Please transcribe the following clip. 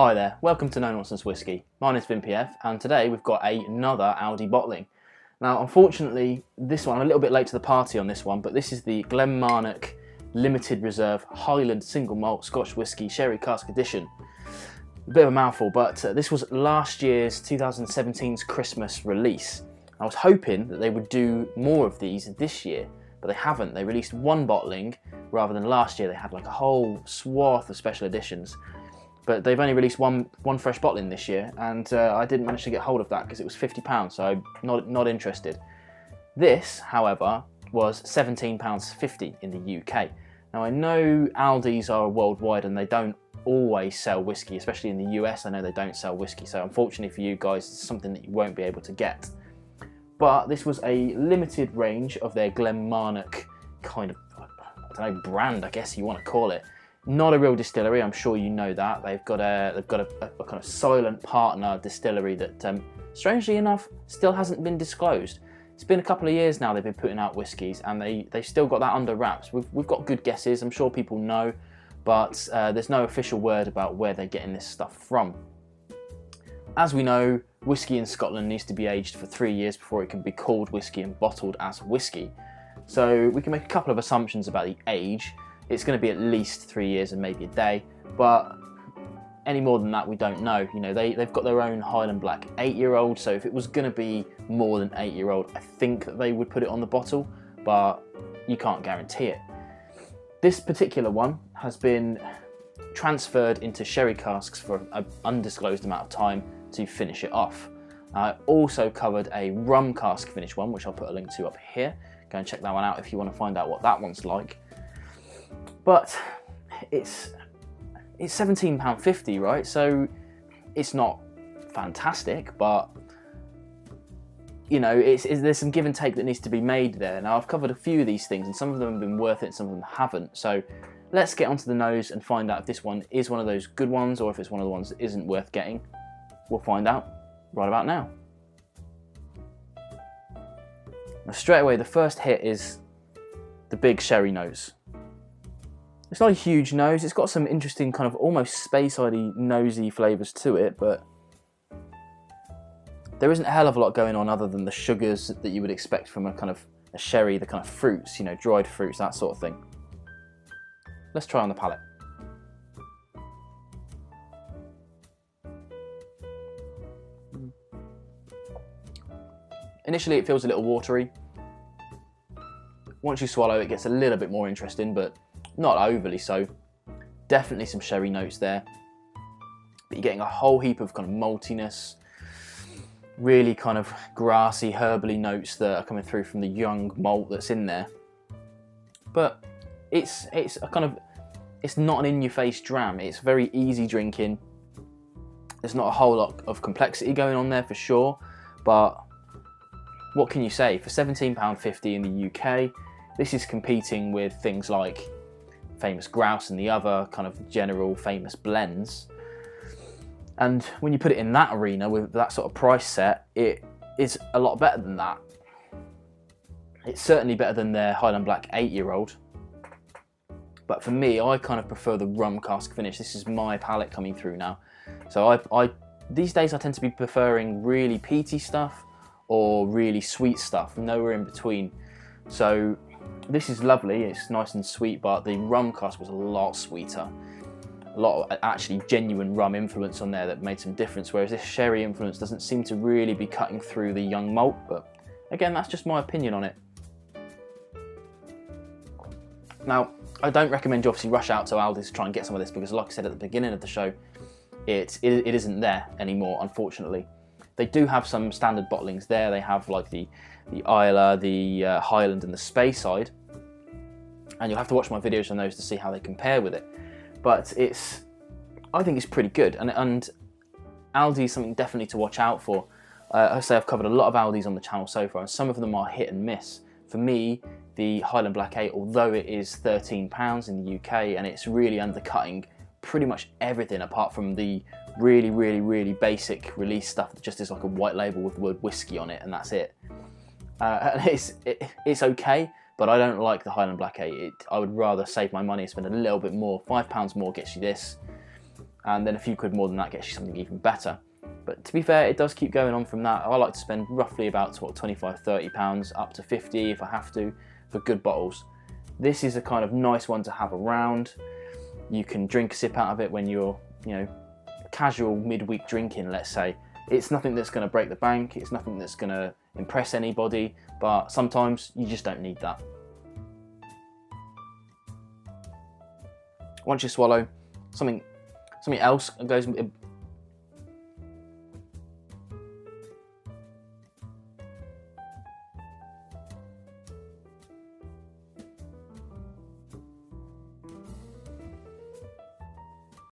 Hi there, welcome to Nonsense Whisky. My name's PF, and today we've got another ALDI bottling. Now, unfortunately, this one, I'm a little bit late to the party on this one, but this is the Glen Marnoch Limited Reserve Highland Single Malt Scotch Whisky Sherry Cask Edition. A bit of a mouthful, but this was last year's 2017's Christmas release. I was hoping that they would do more of these this year, but they haven't. They released one bottling, rather than last year they had like a whole swath of special editions. But they've only released one fresh bottling this year, and I didn't manage to get hold of that because it was £50, so not interested. This, however, was £17.50 in the UK. Now I know Aldi's are worldwide and they don't always sell whiskey, especially in the US. I know they don't sell whiskey, so unfortunately for you guys, it's something that you won't be able to get. But this was a limited range of their Glen Marnoch kind of, I don't know, brand, I guess you want to call it. Not a real distillery, I'm sure you know that. They've got a kind of silent partner distillery that, strangely enough, still hasn't been disclosed. It's been a couple of years now they've been putting out whiskies, and they've still got that under wraps. We've got good guesses, I'm sure people know, but there's no official word about where they're getting this stuff from. As we know, whiskey in Scotland needs to be aged for 3 years before it can be called whiskey and bottled as whiskey. So we can make a couple of assumptions about the age. It's going to be at least 3 years and maybe a day, but any more than that we don't know. You know, they've got their own Highland Black 8-year-old, so if it was going to be more than 8-year-old, I think that they would put it on the bottle, but you can't guarantee it. This particular one has been transferred into sherry casks for an undisclosed amount of time to finish it off. I also covered a rum cask finish one, which I'll put a link to up here. Go and check that one out if you want to find out what that one's like. But it's £17.50, right? So it's not fantastic, but you know, there's some give and take that needs to be made there. Now I've covered a few of these things, and some of them have been worth it, some of them haven't. So let's get onto the nose and find out if this one is one of those good ones, or if it's one of the ones that isn't worth getting. We'll find out right about now. Now straight away, the first hit is the big sherry nose. It's not a huge nose, it's got some interesting kind of almost Speyside-y, nosy flavours to it, but there isn't a hell of a lot going on other than the sugars that you would expect from a kind of a sherry, the kind of fruits, you know, dried fruits, that sort of thing. Let's try on the palate. Initially it feels a little watery. Once you swallow it gets a little bit more interesting, but not overly so. Definitely some sherry notes there, but you're getting a whole heap of kind of maltiness, really kind of grassy, herbally notes that are coming through from the young malt that's in there. But it's not an in-your-face dram. It's very easy drinking. There's not a whole lot of complexity going on there for sure, but what can you say? For £17.50 in the UK, this is competing with things like Famous Grouse and the other kind of general famous blends. And when you put it in that arena with that sort of price set, it is a lot better than that. It's certainly better than their Highland Black 8-year-old. But for me, I kind of prefer the rum cask finish. This is my palate coming through now. So these days I tend to be preferring really peaty stuff or really sweet stuff, nowhere in between. So this is lovely, it's nice and sweet, but the rum cask was a lot sweeter. A lot of actually genuine rum influence on there that made some difference, whereas this sherry influence doesn't seem to really be cutting through the young malt, but again, that's just my opinion on it. Now, I don't recommend you obviously rush out to Aldi to try and get some of this, because like I said at the beginning of the show, it isn't there anymore, unfortunately. They do have some standard bottlings there. They have like the Islay, the Highland and the Speyside, and you'll have to watch my videos on those to see how they compare with it. But I think it's pretty good, and Aldi is something definitely to watch out for. I say I've covered a lot of Aldis on the channel so far, and some of them are hit and miss. For me, the Highland Black 8, although it is £13 in the UK, and it's really undercutting pretty much everything apart from the really basic release stuff that just is like a white label with the word whiskey on it, and that's it. And it's okay, but I don't like the Highland Black 8. I would rather save my money and spend a little bit more. £5 more gets you this. and then a few quid more than that gets you something even better. But to be fair, it does keep going on from that. I like to spend roughly about £25–30 up to 50 if I have to for good bottles. This is a kind of nice one to have around. You can drink a sip out of it when you're, casual midweek drinking, let's say. It's nothing that's going to break the bank, it's nothing that's going to impress anybody, but sometimes you just don't need that. Once you swallow, something else goes